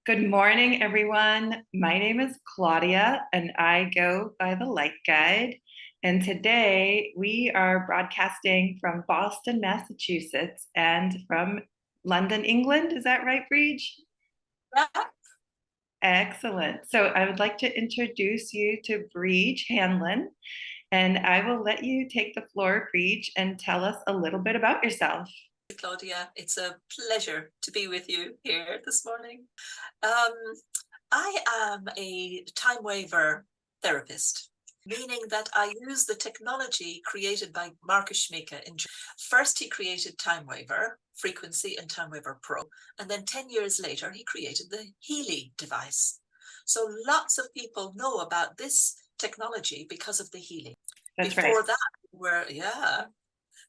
Good morning, everyone. My name is Claudia, and I go by the Lite Guide. And today we are broadcasting from Boston, Massachusetts, and from London, England. Is that right, Brid? Yeah. Excellent. So I would like to introduce you to Brid Hanlon, and I will let you take the floor, Brid, and tell us a little bit about yourself. Claudia, it's a pleasure to be with you here this morning. I am a Timewaver therapist, meaning that I use the technology created by Marcus Schmieke. First, he created Timewaver Frequency and Timewaver Pro, and then 10 years later, he created the Healy device. So lots of people know about this technology because of the Healy. That's Before right.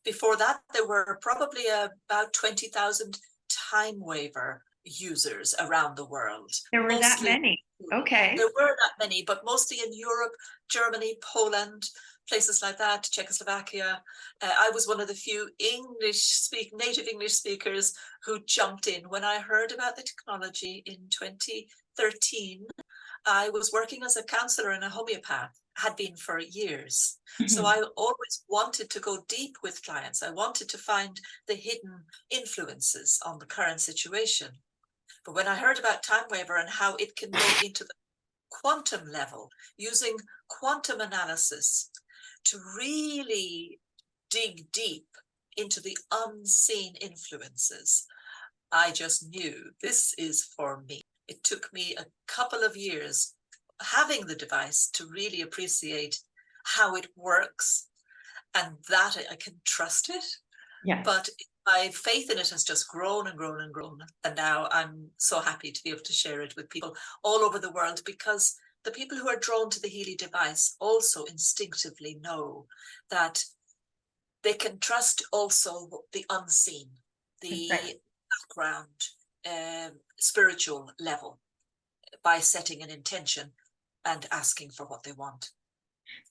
Before that, there were probably about 20,000 Timewaver users around the world. There were that Mostly, many. Okay. there were that many, but mostly in Europe, Germany, Poland, places like that, Czechoslovakia. I was one of the few native English speakers who jumped in when I heard about the technology in 2013. I was working as a counselor and a homeopath, had been for years. So I always wanted to go deep with clients. I wanted to find the hidden influences on the current situation. But when I heard about Timewaver and how it can go into the quantum level using quantum analysis to really dig deep into the unseen influences, I just knew this is for me. It took me a couple of years having the device to really appreciate how it works and that I can trust it. Yes. But my faith in it has just grown and grown and grown. And now I'm so happy to be able to share it with people all over the world, because the people who are drawn to the Healy device also instinctively know that they can trust also the unseen, the background, spiritual level, by setting an intention and asking for what they want.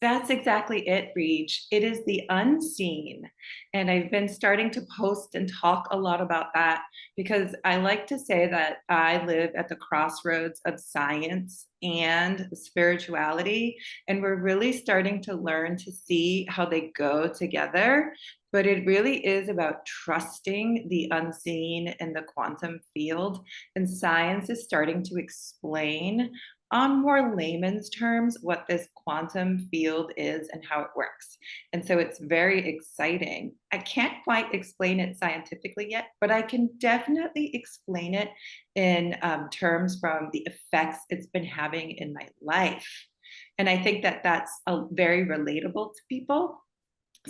That's exactly it, Brid. It is the unseen. And I've been starting to post and talk a lot about that because I like to say that I live at the crossroads of science and spirituality. And we're really starting to learn to see how they go together. But it really is about trusting the unseen in the quantum field. And science is starting to explain on more layman's terms what this quantum field is and how it works. And so it's very exciting. I can't quite explain it scientifically yet, but I can definitely explain it in terms from the effects it's been having in my life. And I think that that's very relatable to people.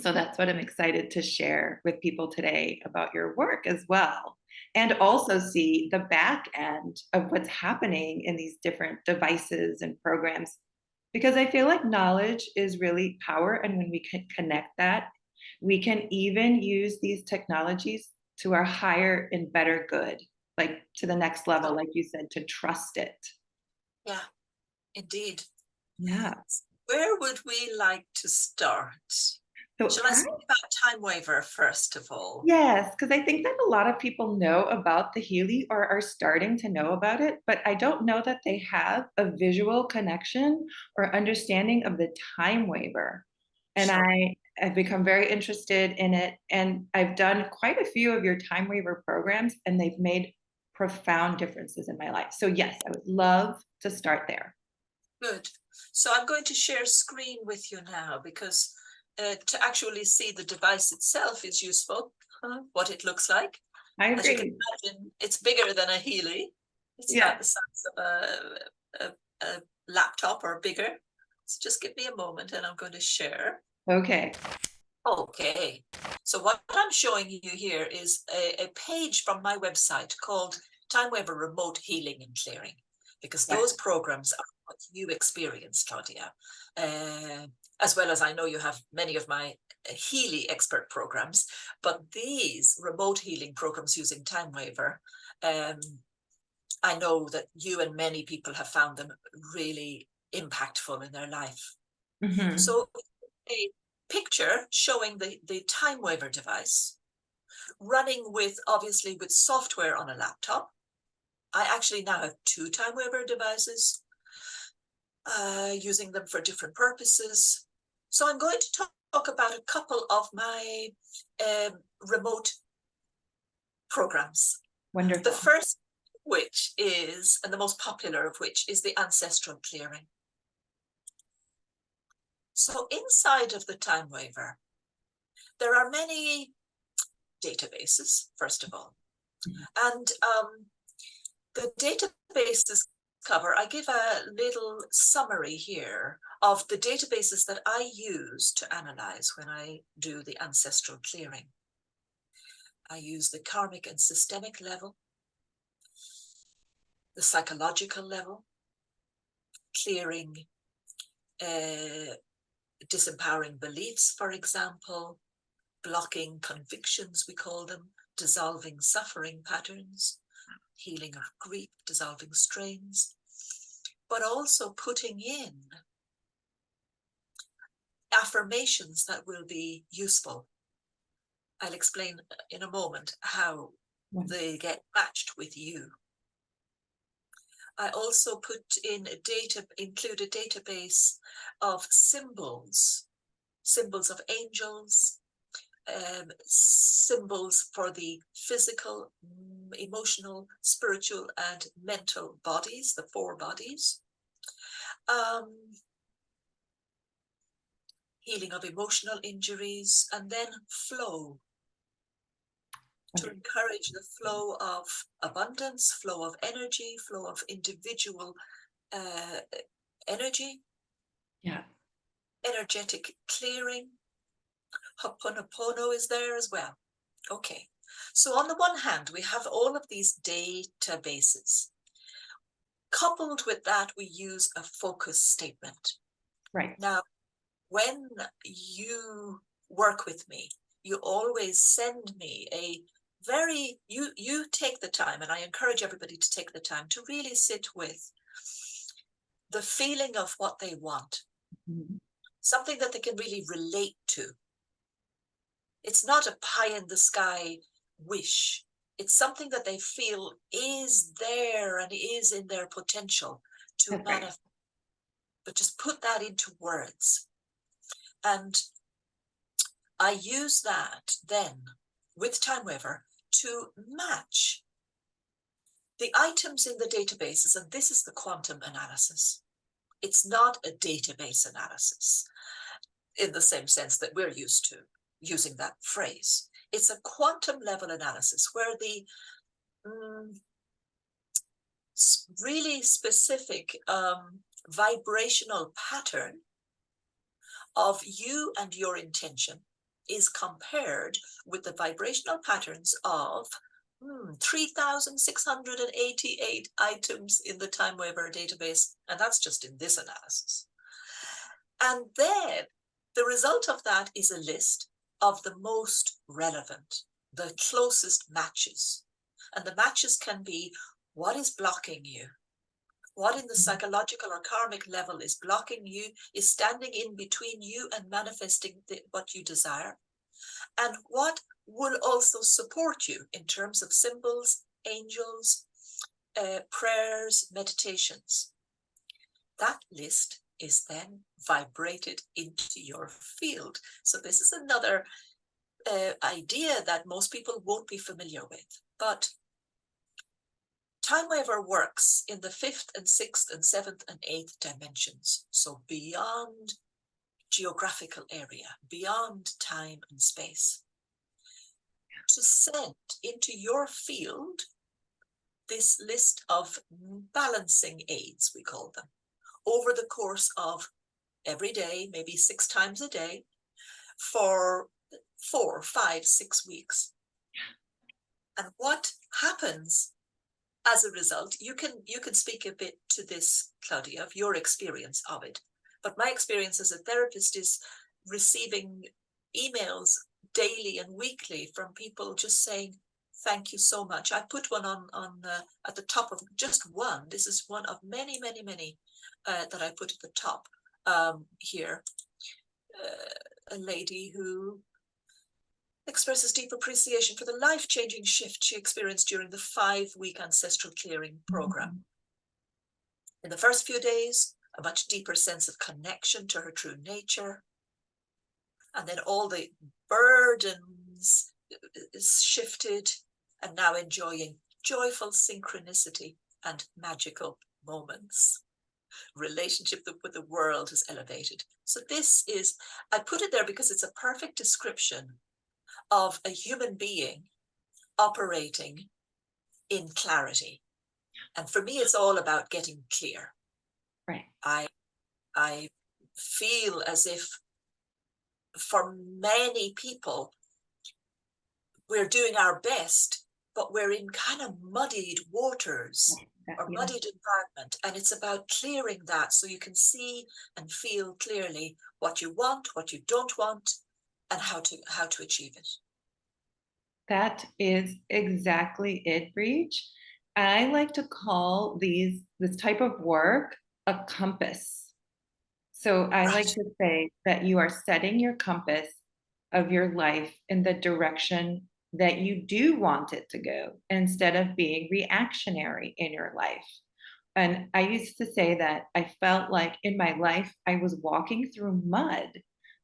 So that's what I'm excited to share with people today about your work as well. And also see the back end of what's happening in these different devices and programs. Because I feel like knowledge is really power. And when we can connect that, we can even use these technologies to our higher and better good, like to the next level, like you said, to trust it. Yeah, indeed. Yeah. Where would we like to start? So Shall I speak about Timewaver first of all? Yes, because I think that a lot of people know about the Healy or are starting to know about it, but I don't know that they have a visual connection or understanding of the Timewaver. And Sure. I've become very interested in it. And I've done quite a few of your Timewaver programs, and they've made profound differences in my life. So yes, I would love to start there. Good. So I'm going to share screen with you now, because to actually see the device itself is useful, what it looks like. I As you can agree. imagine, it's bigger than a Healy. It's Yeah. about the size of a laptop or bigger. So just give me a moment and I'm going to share. Okay. Okay. So what I'm showing you here is a page from my website called Timewaver Remote Healing and Clearing, because those programs are what you experience, Claudia. As well as I know you have many of my Healy expert programs, but these remote healing programs using Timewaver, I know that you and many people have found them really impactful in their life. Mm-hmm. So a picture showing the Timewaver device running with, obviously, with software on a laptop. I actually now have 2 Timewaver devices, using them for different purposes. So I'm going to talk about a couple of my remote programs. Wonderful. The first, which is, and the most popular of which, is the Ancestral clearing. So inside of the Timewaver, there are many databases, first of all. And the databases cover, I give a little summary here of the databases that I use to analyze when I do the ancestral clearing. I use the karmic and systemic level, the psychological level, clearing disempowering beliefs, for example, blocking convictions, we call them, dissolving suffering patterns, healing of grief, dissolving strains, but also putting in affirmations that will be useful. I'll explain in a moment how they get matched with you. I also put in include a database of symbols of angels, symbols for the physical, emotional, spiritual, and mental bodies, the 4 bodies. Healing of emotional injuries, and then flow, to encourage the flow of abundance, flow of energy, flow of individual energy. Yeah. Energetic clearing. Ho'oponopono is there as well. Okay. So on the one hand, we have all of these databases. Coupled with that, we use a focus statement. Right. Now, when you work with me, you always send me a very, you take the time, and I encourage everybody to take the time to really sit with the feeling of what they want, something that they can really relate to. It's not a pie in the sky wish. It's something that they feel is there and is in their potential to manifest. But just put that into words. And I use that then with Timewaver to match the items in the databases. And this is the quantum analysis. It's not a database analysis in the same sense that we're used to using that phrase. It's a quantum level analysis where the really specific vibrational pattern of you and your intention is compared with the vibrational patterns of 3,688 items in the Timewaver database, and that's just in this analysis. And then the result of that is a list of the most relevant, the closest matches. And the matches can be what is blocking you, what in the psychological or karmic level is blocking you, is standing in between you and manifesting what you desire, and what will also support you in terms of symbols, angels, prayers, meditations. That list is then vibrated into your field. So this is another idea that most people won't be familiar with, but Timewaver works in the 5th and 6th and 7th and 8th dimensions. So beyond geographical area, beyond time and space. To send into your field this list of balancing aids, we call them, over the course of every day, maybe 6 times a day, for 4, 5, 6 weeks. And what happens as a result, you can speak a bit to this, Claudia, of your experience of it. But my experience as a therapist is receiving emails daily and weekly from people just saying, thank you so much. I put one on at the top of just one. This is one of many, many, many that I put at the top here. A lady who expresses deep appreciation for the life-changing shift she experienced during the 5-week ancestral clearing program. In the first few days, a much deeper sense of connection to her true nature. And then all the burdens is shifted, and now enjoying joyful synchronicity and magical moments. Relationship with the world is elevated. So this is, I put it there because it's a perfect description of a human being operating in clarity. And for me, it's all about getting clear. Right. I feel as if for many people, we're doing our best, but we're in kind of muddied waters or muddied environment. And it's about clearing that so you can see and feel clearly what you want, what you don't want, and how to achieve it. That is exactly it, Breach. I like to call this type of work a compass. So I Right. like to say that you are setting your compass of your life in the direction that you do want it to go instead of being reactionary in your life. And I used to say that I felt like in my life, I was walking through mud.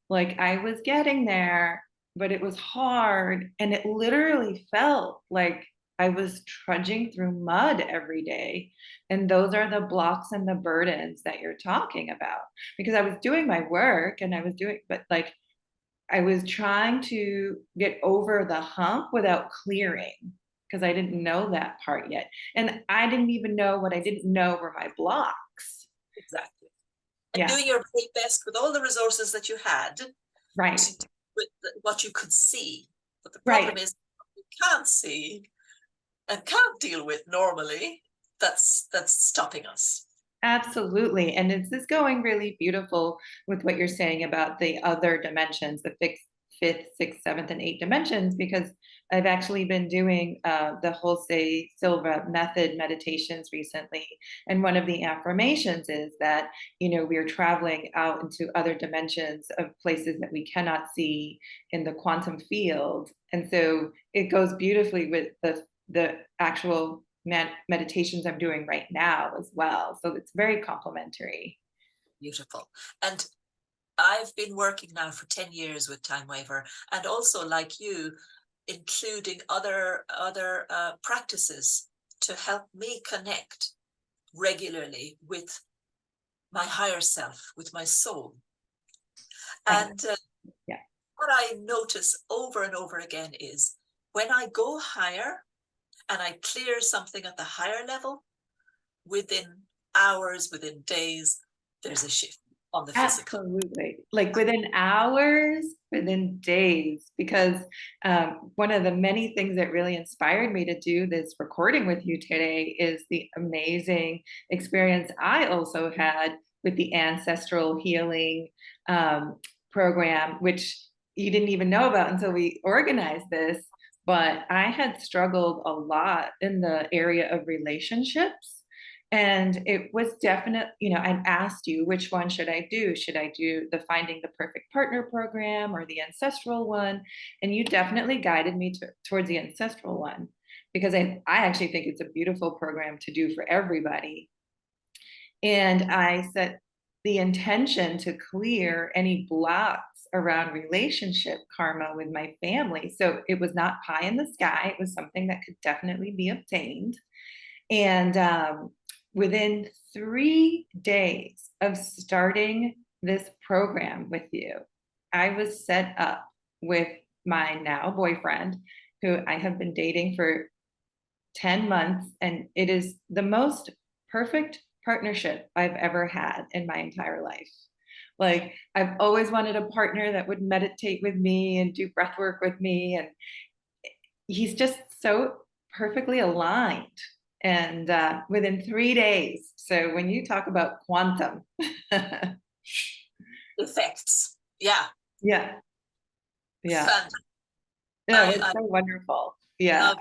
Like I was getting there, but it was hard. And it literally felt like I was trudging through mud every day. And those are the blocks and the burdens that you're talking about. Because I was doing my work and I was doing, but like I was trying to get over the hump without clearing because I didn't know that part yet. And I didn't even know what I didn't know were my blocks. Exactly. And Yeah. doing your very best with all the resources that you had Right. to do with what you could see. But the Right. problem is you can't see and can't deal with normally. That's stopping us. Absolutely. And this is going really beautiful with what you're saying about the other dimensions, the fifth, sixth, seventh, and eighth dimensions, because I've actually been doing the Jose Silva method meditations recently. And one of the affirmations is that, we're traveling out into other dimensions of places that we cannot see in the quantum field. And so it goes beautifully with the actual meditations I'm doing right now as well. So it's very complementary. Beautiful. And I've been working now for 10 years with Timewaver, and also like you, including other practices to help me connect regularly with my higher self, with my soul. And what I notice over and over again is when I go higher and I clear something at the higher level, within hours, within days, there's a shift on the physical. Absolutely. Like within hours, within days, because one of the many things that really inspired me to do this recording with you today is the amazing experience I also had with the Ancestral healing program, which you didn't even know about until we organized this. But I had struggled a lot in the area of relationships. And it was definite, I'd asked you, which one should I do? Should I do the Finding the Perfect Partner program or the Ancestral one? And you definitely guided me towards the Ancestral one, because I actually think it's a beautiful program to do for everybody. And I set the intention to clear any blocks around relationship karma with my family. So it was not pie in the sky. It was something that could definitely be obtained. And within 3 days of starting this program with you, I was set up with my now boyfriend, who I have been dating for 10 months. And it is the most perfect partnership I've ever had in my entire life. Like, I've always wanted a partner that would meditate with me and do breath work with me. And he's just so perfectly aligned. And within 3 days. So when you talk about quantum effects, yeah, yeah, and it's so wonderful. love,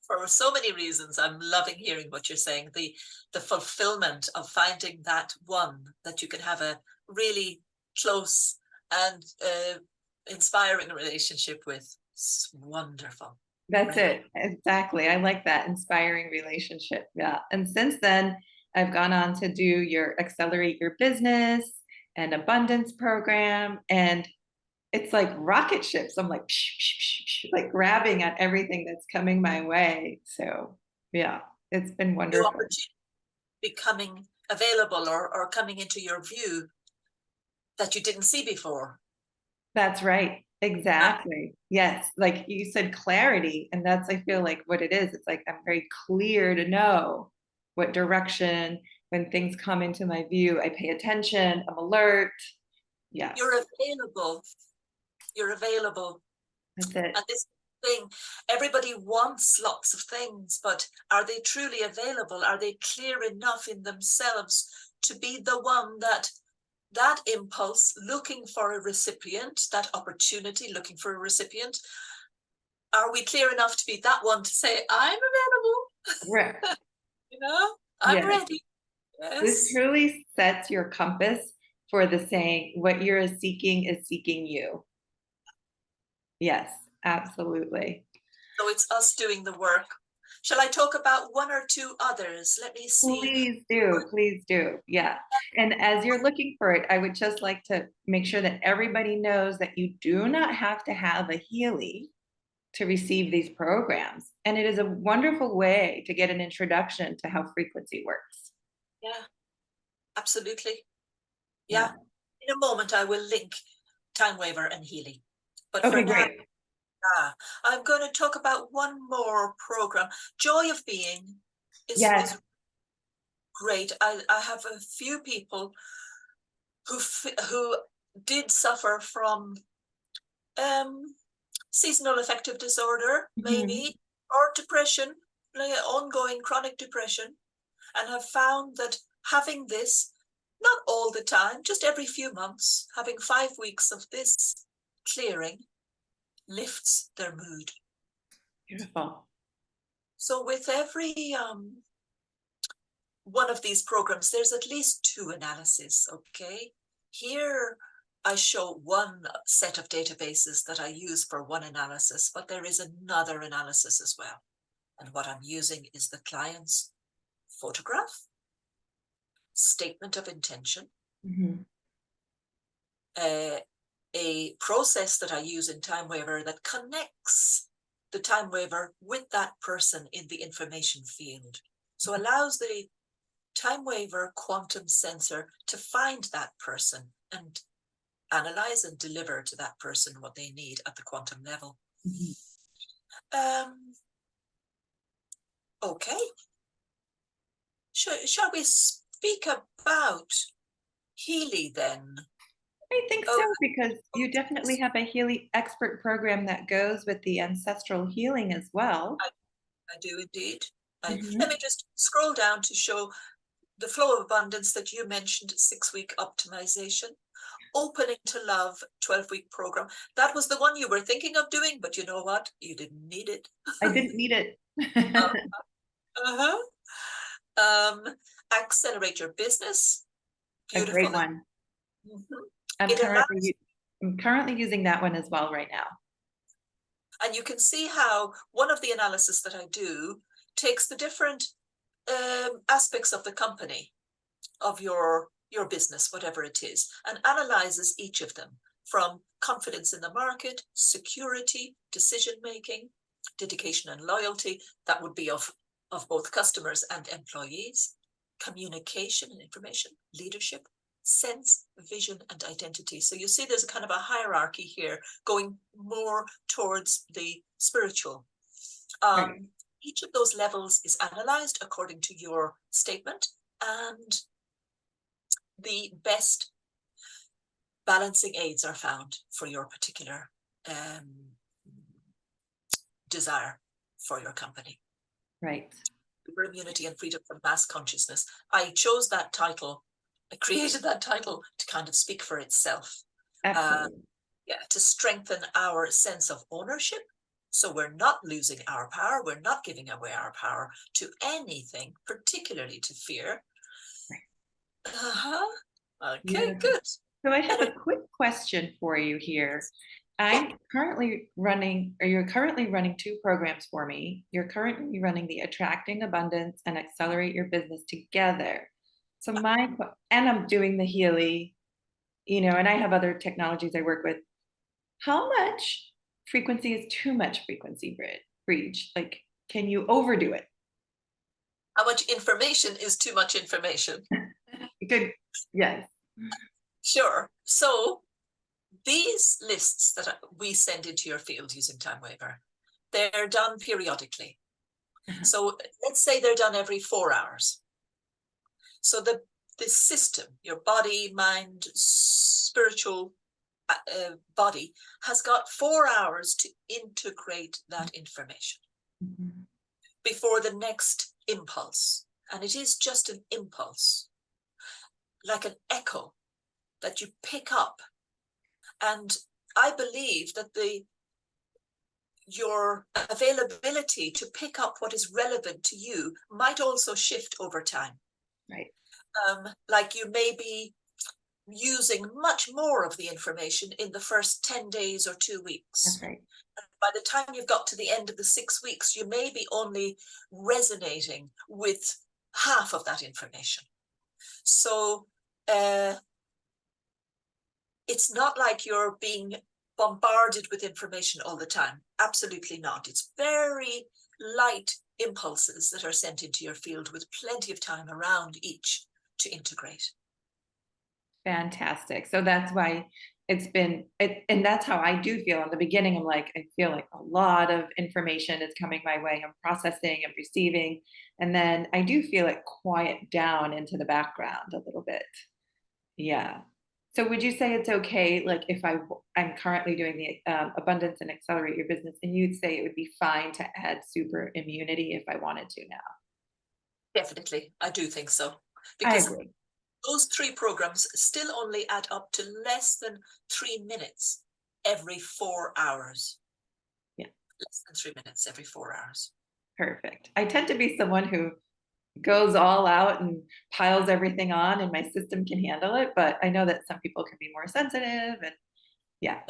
for so many reasons, I'm loving hearing what you're saying. The fulfillment of finding that one that you can have a really close and inspiring relationship with. It's wonderful. That's Really. it. Exactly. I like that inspiring relationship. Yeah. And since then, I've gone on to do your Accelerate Your Business and Abundance program. And it's like rocket ships. I'm like, psh, psh, psh, psh, like grabbing at everything that's coming my way. So, yeah, it's been New wonderful. opportunity becoming available or coming into your view that you didn't see before. That's right. Exactly. Yes. Like you said, clarity. And that's, I feel like what it is. It's like I'm very clear to know what direction, when things come into my view, I pay attention, I'm alert. Yes. You're available. You're available. That's it. And this thing, everybody wants lots of things, but are they truly available? Are they clear enough in themselves to be the one that impulse looking for a recipient, that opportunity looking for a recipient? Are we clear enough to be that one to say, I'm available? Right. You know, I'm Yes. ready. This Yes. truly sets your compass for the saying, what you're seeking is seeking you. Yes, absolutely. So it's us doing the work. Shall I talk about one or two others? Let me see. Please do. Please do. Yeah. And as you're looking for it, I would just like to make sure that everybody knows that you do not have to have a Healy to receive these programs. And it is a wonderful way to get an introduction to how frequency works. Yeah, absolutely. Yeah. Yeah. In a moment, I will link Timewaver and Healy. But for Okay, now, great. I'm going to talk about one more program. Joy of Being is Yes. great. I have a few people who did suffer from seasonal affective disorder, maybe, or depression, like ongoing chronic depression, and have found that having this, not all the time, just every few months, having 5 weeks of this clearing lifts their mood. Beautiful. So with every one of these programs, there's at least 2 analyses, okay? Here I show one set of databases that I use for one analysis, but there is another analysis as well. And what I'm using is the client's photograph, statement of intention, a process that I use in Timewaver that connects the Timewaver with that person in the information field. So allows the Timewaver quantum sensor to find that person and analyze and deliver to that person what they need at the quantum level. Okay. Shall we speak about Healy then? I think so, because you definitely have a Healy Expert program that goes with the ancestral healing as well. I do indeed. Let me just scroll down to show the flow of abundance that you mentioned, 6-week optimization, opening to love, 12-week program. That was the one you were thinking of doing, but you know what? You didn't need it. I didn't need it. Accelerate your business. Beautiful. A great one. I'm currently using that one as well right now. And you can see how one of the analysis that I do takes the different aspects of the company, of your business, whatever it is, and analyzes each of them from confidence in the market, security, decision-making, dedication and loyalty, that would be of both customers and employees, communication and information, leadership, sense, vision, and identity. So you see there's a kind of a hierarchy here going more towards the spiritual. Right. Each of those levels is analyzed according to your statement, and the best balancing aids are found for your particular desire for your company. Right. Immunity and freedom from mass consciousness. I chose that title, I created that title to kind of speak for itself. Absolutely. To strengthen our sense of ownership. So we're not losing our power. We're not giving away our power to anything, particularly to fear. Okay, Beautiful. good. So I have a quick question for you here. I'm currently running, or you're currently running two programs for me. You're currently running the Attracting Abundance and Accelerate Your Business together. So and I'm doing the Healy, and I have other technologies I work with. How much frequency is too much frequency, Bridge? Like, can you overdo it? How much information is too much information? Good. Yes. Sure. So these lists that we send into your field using Timewaver, they're done periodically. So let's say they're done every 4 hours. So the system, your body, mind, spiritual body, has got 4 hours to integrate that information before the next impulse. And it is just an impulse, like an echo that you pick up. And I believe that your availability to pick up what is relevant to you might also shift over time. Right. Like you may be using much more of the information in the first 10 days or 2 weeks. That's right. By the time you've got to the end of the 6 weeks, you may be only resonating with half of that information. So it's not like you're being bombarded with information all the time. Absolutely not. It's very light impulses that are sent into your field with plenty of time around each to integrate. Fantastic. So that's why and that's how I do feel in the beginning. I feel like a lot of information is coming my way. I'm processing and receiving. And then I do feel it quiet down into the background a little bit. Yeah. So would you say it's okay, like if I'm currently doing the Abundance and Accelerate Your Business, and you'd say it would be fine to add super immunity if I wanted to now? Definitely, I do think so. I Because agree. those 3 programs still only add up to less than 3 minutes every 4 hours. Yeah. Less than 3 minutes every 4 hours. Perfect. I tend to be someone who goes all out and piles everything on, and my system can handle it. But I know that some people can be more sensitive, and yeah,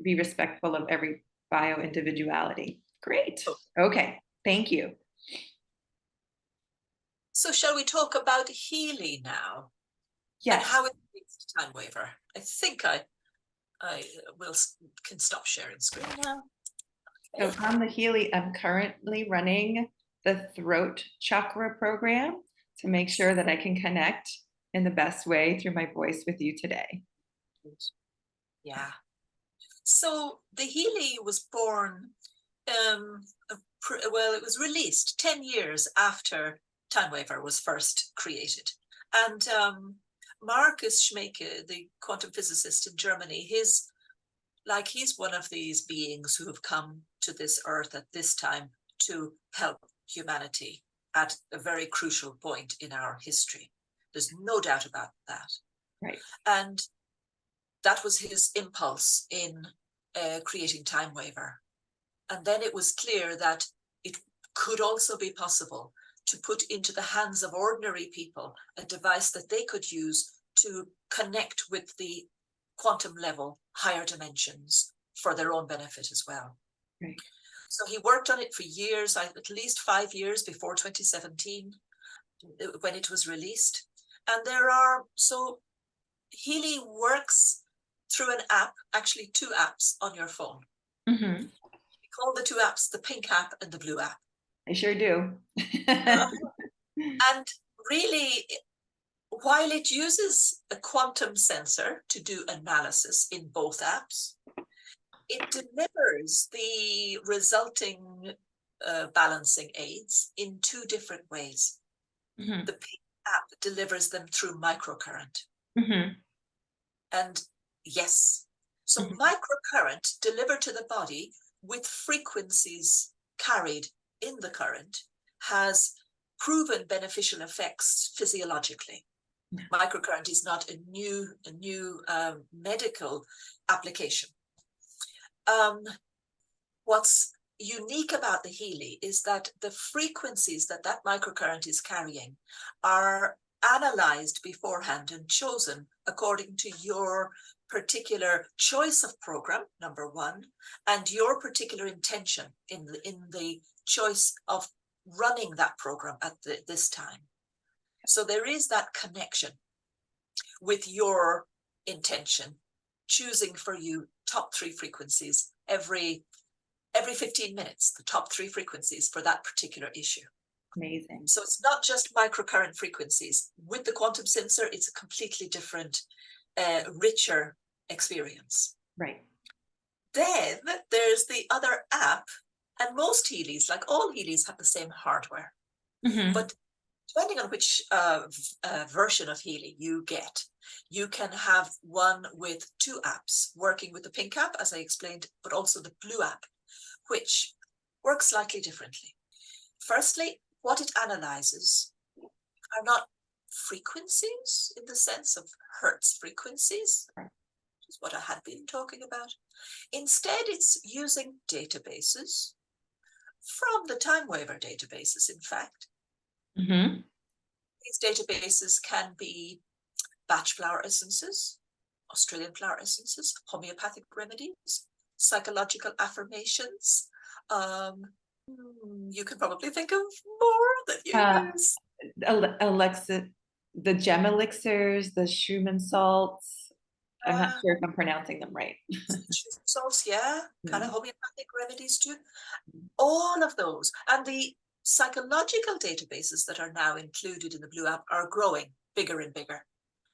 be respectful of every bio individuality. Great. Okay. Thank you. So shall we talk about Healy now? Yes. And how it relates to Timewaver? I think I can stop sharing screen now. Okay. So on the Healy, I'm currently running the throat chakra program to make sure that I can connect in the best way through my voice with you today. Yeah. So the Healy was born, well, it was released 10 years after Timewaver was first created. And Marcus Schmieke, the quantum physicist in Germany, he's one of these beings who have come to this earth at this time to help humanity at a very crucial point in our history. There's no doubt about that. Right. And that was his impulse in creating Timewaver. And then it was clear that it could also be possible to put into the hands of ordinary people a device that they could use to connect with the quantum level, higher dimensions, for their own benefit as well. Right. So he worked on it for years, at least 5 years before 2017, when it was released. And so Healy works through an app, actually 2 apps on your phone. Mm-hmm. We call the 2 apps the pink app and the blue app. I sure do. And really, while it uses a quantum sensor to do analysis in both apps, it delivers the resulting balancing aids in 2 different ways. Mm-hmm. The pink app delivers them through microcurrent. Mm-hmm. And yes, so Mm-hmm. microcurrent delivered to the body with frequencies carried in the current has proven beneficial effects physiologically. Yeah. Microcurrent is not a new medical application. What's unique about the Healy is that the frequencies that microcurrent is carrying are analyzed beforehand and chosen according to your particular choice of program, number one, and your particular intention in the choice of running that program at this time. So there is that connection with your intention, choosing for you top 3 frequencies every 15 minutes, the top 3 frequencies for that particular issue. Amazing. So it's not just microcurrent frequencies. With the quantum sensor, it's a completely different, richer experience. Right. Then there's the other app, and most Healys, like all Healys, have the same hardware. Mm-hmm. But depending on which version of Healy you get, you can have one with 2 apps, working with the pink app, as I explained, but also the blue app, which works slightly differently. Firstly, what it analyzes are not frequencies in the sense of Hertz frequencies, which is what I had been talking about. Instead, it's using databases from the Timewaver databases, in fact. Mm-hmm. These databases can be batch flower essences, Australian flower essences, homeopathic remedies, psychological affirmations. You can probably think of more that you use. Alexa, the gem elixirs, the Schumann salts. I'm not sure if I'm pronouncing them right. Salts, yeah, kind of homeopathic remedies too. All of those. And the psychological databases that are now included in the Blue app are growing bigger and bigger.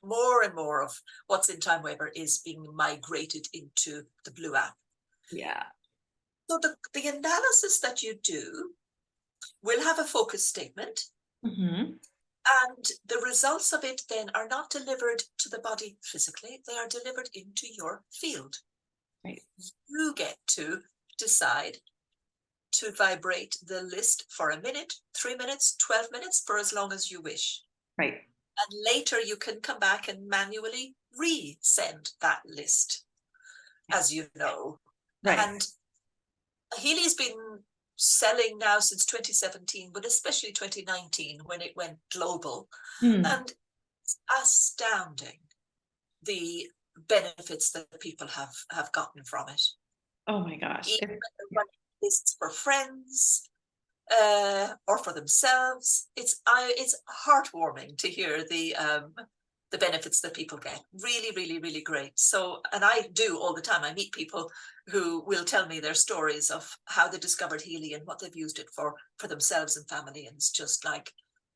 More and more of what's in Timewaver is being migrated into the Blue app. Yeah. So the analysis that you do will have a focus statement. Mm-hmm. And the results of it then are not delivered to the body physically, they are delivered into your field. Right. You get to decide to vibrate the list for a minute, 3 minutes, 12 minutes, for as long as you wish. Right. And later you can come back and manually resend that list, as you know. Right. And Healy's been selling now since 2017, but especially 2019 when it went global. And it's astounding the benefits that people have gotten from it. Oh my gosh. Even running lists for friends or for themselves. It's heartwarming to hear the benefits that people get. Really, really, really great. So, and I do all the time. I meet people who will tell me their stories of how they discovered Healy and what they've used it for themselves and family. And it's just like,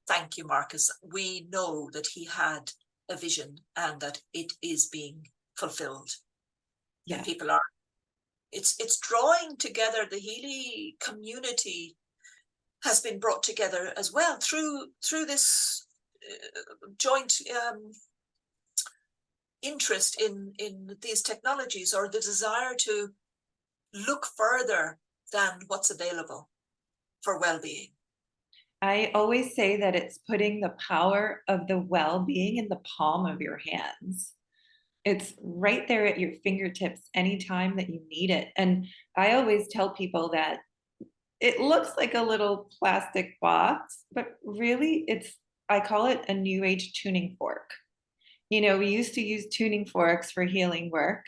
thank you, Marcus. We know that he had a vision and that it is being fulfilled. Yeah. And people are, it's drawing together. The Healy community has been brought together as well through this joint interest in these technologies, or the desire to look further than what's available for well-being. I always say that it's putting the power of the well-being in the palm of your hands. It's right there at your fingertips anytime that you need it. And I always tell people that it looks like a little plastic box, but really I call it a new age tuning fork. You know, we used to use tuning forks for healing work,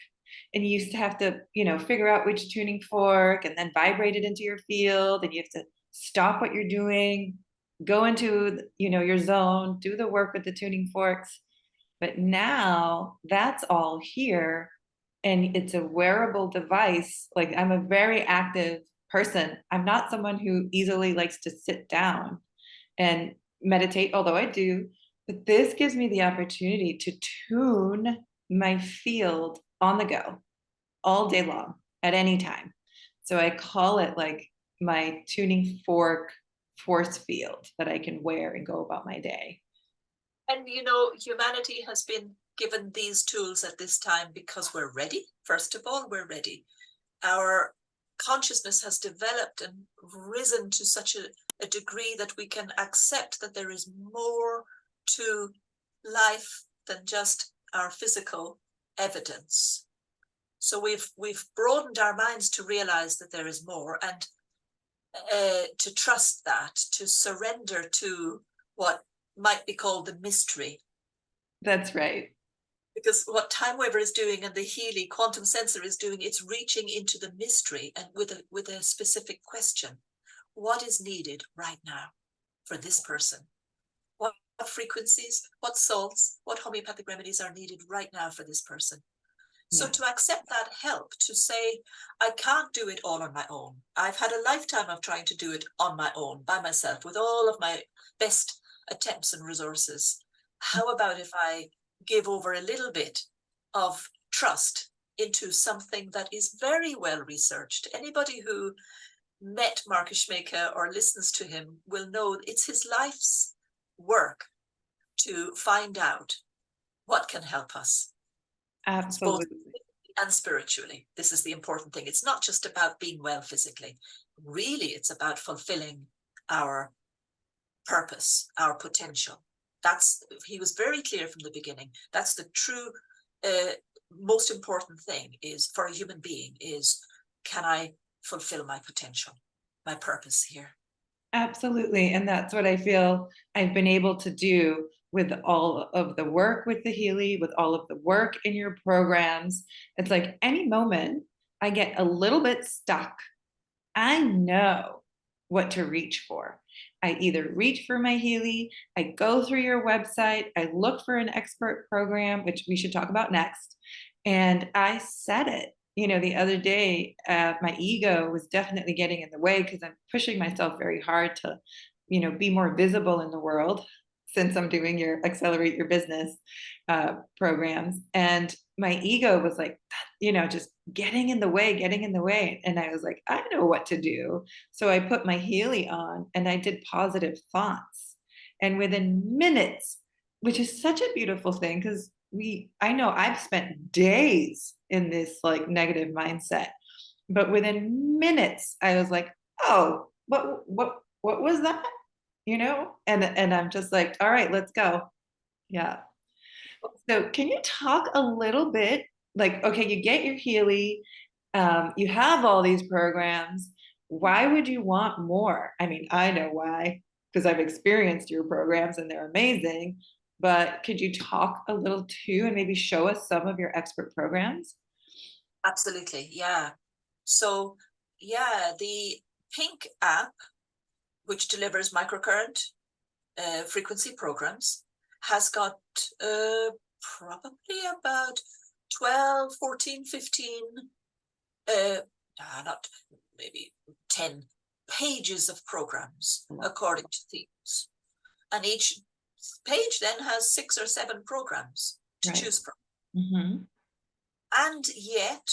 and you used to have to, figure out which tuning fork and then vibrate it into your field, and you have to stop what you're doing, go into, your zone, do the work with the tuning forks. But now that's all here, and it's a wearable device. Like, I'm a very active person. I'm not someone who easily likes to sit down and meditate, although I do. But this gives me the opportunity to tune my field on the go all day long at any time. So I call it like my tuning fork force field that I can wear and go about my day. And humanity has been given these tools at this time because we're ready. First of all, we're ready. Our consciousness has developed and risen to such a degree that we can accept that there is more to life than just our physical evidence. So we've broadened our minds to realize that there is more, and to trust that, to surrender to what might be called the mystery. That's right. Because what Timewaver is doing and the Healy quantum sensor is doing, it's reaching into the mystery and with a specific question. What is needed right now for this person? What frequencies, what salts, what homeopathic remedies are needed right now for this person? So Yeah. to accept that help, to say, I can't do it all on my own. I've had a lifetime of trying to do it on my own, by myself, with all of my best attempts and resources. How about if I give over a little bit of trust into something that is very well researched? Anybody who met Marcus Schmieke or listens to him will know it's his life's work to find out what can help us. It's both Absolutely. and spiritually. This is the important thing. It's not just about being well physically. Really, it's about fulfilling our purpose, our potential. He was very clear from the beginning. That's the true, most important thing is for a human being is, can I fulfill my potential, my purpose here? Absolutely. And that's what I feel I've been able to do with all of the work with the Healy, with all of the work in your programs. It's like any moment I get a little bit stuck, I know what to reach for. I either reach for my Healy, I go through your website, I look for an expert program, which we should talk about next, and I set it. You know, the other day, my ego was definitely getting in the way because I'm pushing myself very hard to, you know, be more visible in the world since I'm doing your Accelerate Your Business programs. And my ego was like, you know, just getting in the way, getting in the way. And I was like, I know what to do. So I put my Healy on and I did positive thoughts. And within minutes, which is such a beautiful thing because I know I've spent days in this like negative mindset, but within minutes I was like, oh, what was that? You know? And I'm just like, all right, let's go. Yeah. So can you talk a little bit, like, okay, you get your Healy, you have all these programs. Why would you want more? I mean, I know why, because I've experienced your programs and they're amazing. But could you talk a little too and maybe show us some of your expert programs? Absolutely, yeah. So, yeah, the Pink app, which delivers microcurrent frequency programs, has got probably about 12, 14, 15, not maybe 10 pages of programs according to themes. And each page then has 6 or 7 programs to choose from. Mm-hmm. And yet,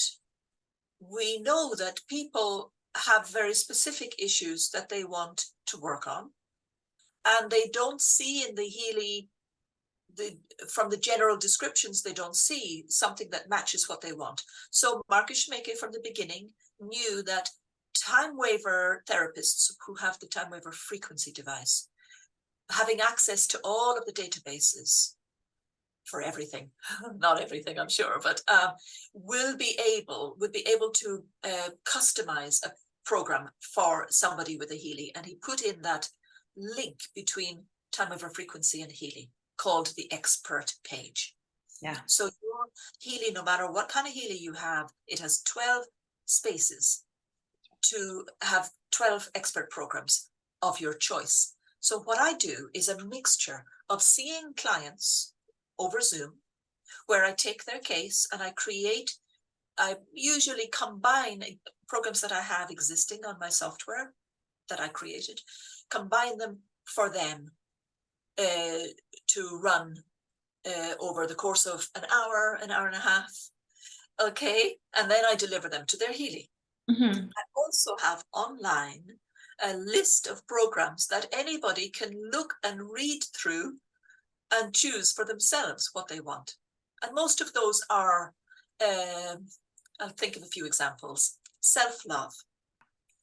we know that people have very specific issues that they want to work on. And they don't see in the Healy, from the general descriptions, they don't see something that matches what they want. So Marcus Schmieke from the beginning knew that Timewaver therapists who have the Timewaver frequency device, having access to all of the databases for everything, not everything, I'm sure, but would be able to customize a program for somebody with a Healy. And he put in that link between Timewaver frequency and Healy called the expert page. Yeah. So your Healy, no matter what kind of Healy you have, it has 12 spaces to have 12 expert programs of your choice. So what I do is a mixture of seeing clients over Zoom, where I take their case and I usually combine programs that I have existing on my software that I created, combine them for them to run over the course of an hour and a half. Okay, and then I deliver them to their Healy. Mm-hmm. I also have online a list of programs that anybody can look and read through and choose for themselves what they want. And most of those are, I'll think of a few examples. Self-love.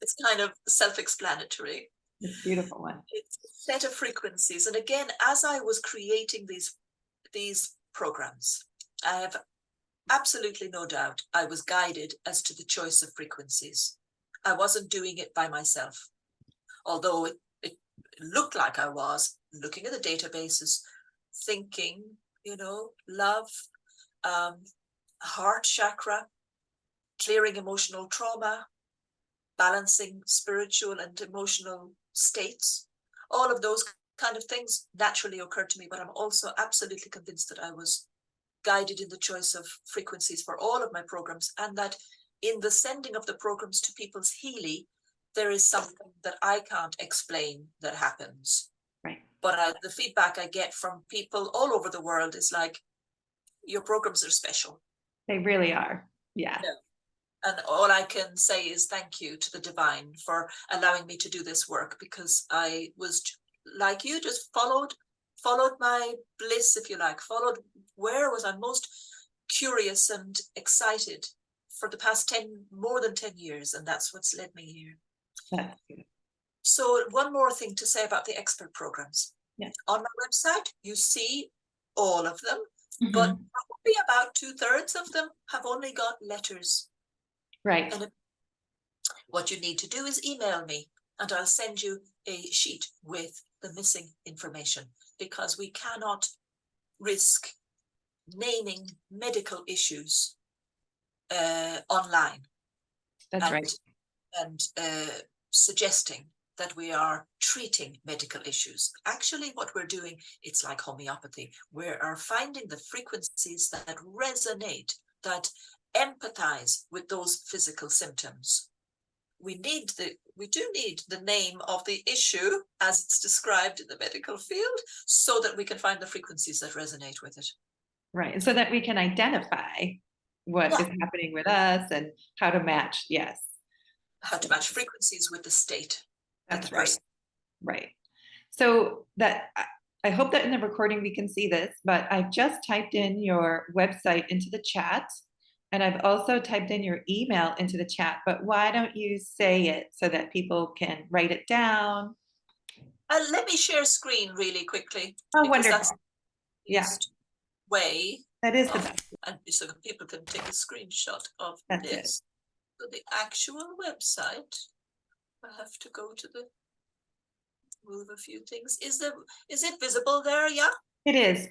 It's kind of self-explanatory. It's a beautiful one. It's a set of frequencies. And again, as I was creating these programs, I have absolutely no doubt I was guided as to the choice of frequencies. I wasn't doing it by myself, although it looked like I was. looking at the databases, thinking, love, heart chakra, clearing emotional trauma, balancing spiritual and emotional states. All of those kind of things naturally occurred to me, but I'm also absolutely convinced that I was guided in the choice of frequencies for all of my programs, and that in the sending of the programs to people's Healy, there is something that I can't explain that happens. Right. But the feedback I get from people all over the world is like, your programs are special. They really are. Yeah. And all I can say is thank you to the divine for allowing me to do this work, because I was like you, just followed my bliss, if you like, followed where was I most curious and excited for the past more than 10 years. And that's what's led me here. That's good. So one more thing to say about the expert programs. Yes. On my website, you see all of them, Mm-hmm. but probably about 2/3 of them have only got letters. Right. And what you need to do is email me, and I'll send you a sheet with the missing information, because we cannot risk naming medical issues online. That's right. And suggesting that we are treating medical issues. Actually, what we're doing, it's like homeopathy. We are finding the frequencies that resonate, that empathize with those physical symptoms. We do need the name of the issue as it's described in the medical field, so that we can find the frequencies that resonate with it. Right. And so that we can identify what is happening with us and how to match. Yes. How to match frequencies with the state. That's right. Right. So that I hope that in the recording we can see this, but I've just typed in your website into the chat, and I've also typed in your email into the chat, but why don't you say it so that people can write it down? Let me share screen really quickly. Oh, wonderful. That's the easiest way. That is the best. And so people can take a screenshot of That's this. So the actual website, I have to go to move a few things. Is it visible there? Yeah. It is.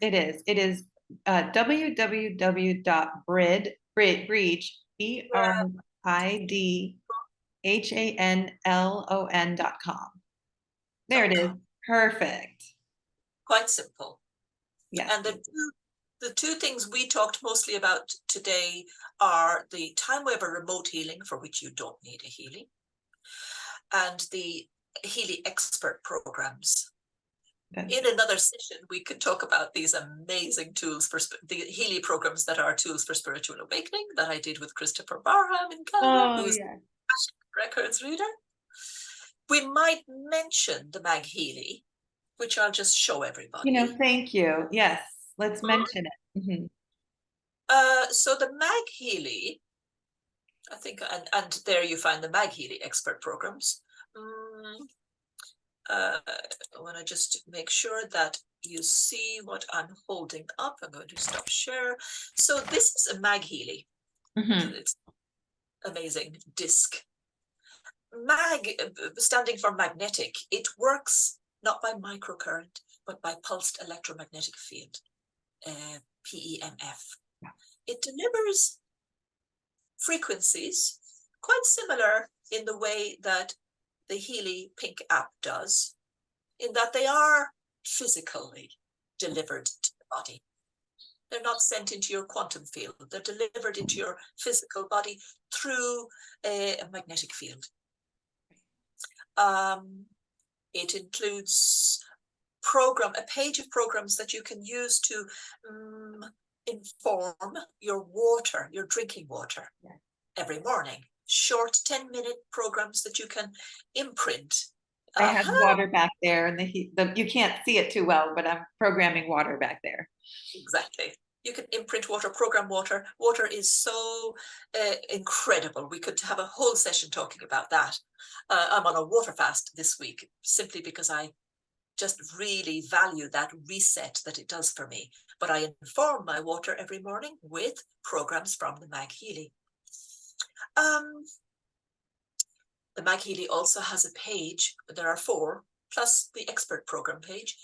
www.brid, BRIDHANLON.com. There it is. Perfect. Quite simple. Yeah. And the two things we talked mostly about today are the Timewaver remote healing, for which you don't need a Healy, and the MagHealy Expert Programs. In another session, we could talk about these amazing tools for the Healy programs that are tools for spiritual awakening that I did with Christopher Barham in Canada, who's a records reader. We might mention the MagHealy, which I'll just show everybody. Thank you. Yes, let's mention it. Mm-hmm. So the MagHealy, I think, and there you find the MagHealy Expert Programs. I want to just make sure that you see what I'm holding up. I'm going to stop share. So this is a MagHealy. Mm-hmm. It's amazing disc. Standing for magnetic, it works not by microcurrent, but by pulsed electromagnetic field, PEMF. Yeah. It delivers frequencies quite similar in the way that the Healy Pink app does, in that they are physically delivered to the body. They're not sent into your quantum field. They're delivered into your physical body through a magnetic field. It includes a page of programs that you can use to inform your drinking water every morning. Short 10-minute programs that you can imprint. I have water back there, and you can't see it too well, but I'm programming water back there. Exactly. You can imprint water, program water. Water is so incredible. We could have a whole session talking about that. I'm on a water fast this week, simply because I just really value that reset that it does for me. But I inform my water every morning with programs from the MagHealy. The MagHealy also has a page. There are 4 plus the expert program page,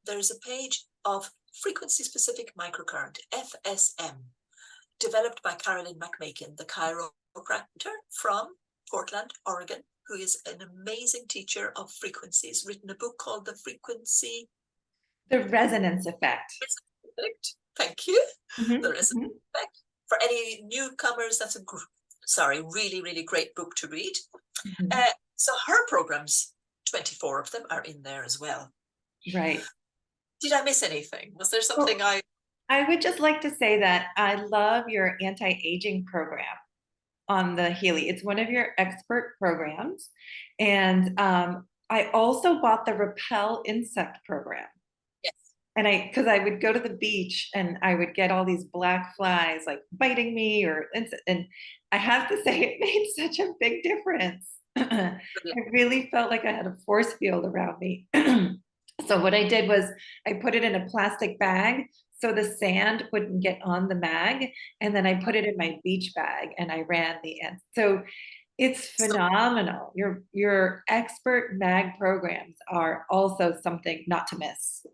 there's a page of frequency-specific microcurrent, FSM, developed by Carolyn McMakin, the chiropractor from Portland, Oregon, who is an amazing teacher of frequencies, written a book called The Resonance Effect. Thank you. Mm-hmm. The Resonance Effect. For any newcomers, that's a really, really great book to read. Mm-hmm. So her programs, 24 of them, are in there as well. Right. Did I miss anything? Was there something I would just like to say that I love your anti-aging program on the Healy. It's one of your expert programs. And I also bought the Repel Insect program. Yes. And because I would go to the beach and I would get all these black flies like biting me and I have to say it made such a big difference. I really felt like I had a force field around me. So what I did was I put it in a plastic bag so the sand wouldn't get on the mag, and then I put it in my beach bag and I ran the end. So it's phenomenal. Your expert mag programs are also something not to miss.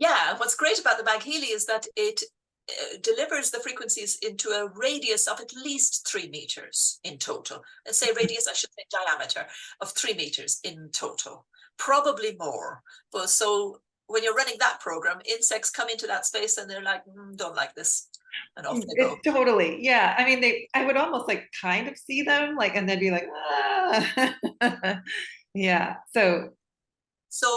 Yeah, what's great about the MagHealy is that it delivers the frequencies into a radius of at least 3 meters in total. Let's say radius, I should say diameter of 3 meters in total, probably more. But so when you're running that program, insects come into that space and they're like, don't like this, and off they go. Totally, yeah. I mean, I would almost like kind of see them, like, and they'd be like, ah. Yeah. So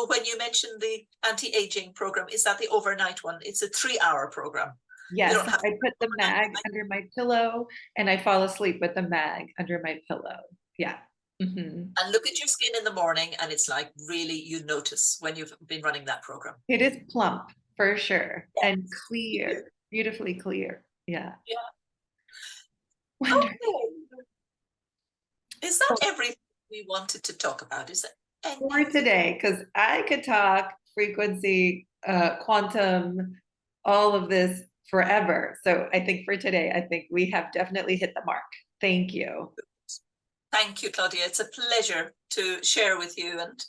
when you mentioned the anti-aging program, is that the overnight one? It's a 3-hour program. Yes, I put the mag under my pillow and I fall asleep with the mag under my pillow. Yeah. Mm-hmm. And look at your skin in the morning and it's like really you notice when you've been running that program. It is plump for sure. Yes. And clear, Yeah. beautifully clear. Yeah. Yeah. Wonderful. Okay. Is that everything we wanted to talk about? Is that for today? Because I could talk frequency, quantum, all of this forever. So I think for today, I think we have definitely hit the mark. Thank you. Thank you, Claudia. It's a pleasure to share with you. And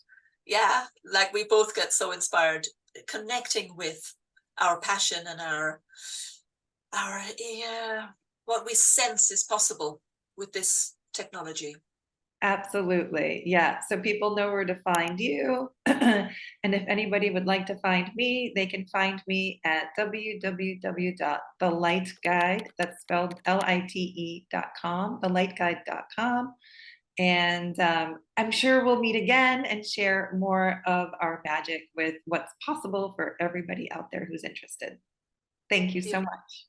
yeah, like we both get so inspired connecting with our passion and our what we sense is possible with this technology. Absolutely. Yeah. So people know where to find you. And if anybody would like to find me, they can find me at www.theliteguide, that's spelled LITE.com, theliteguide.com. And I'm sure we'll meet again and share more of our magic with what's possible for everybody out there who's interested. Thank you so much.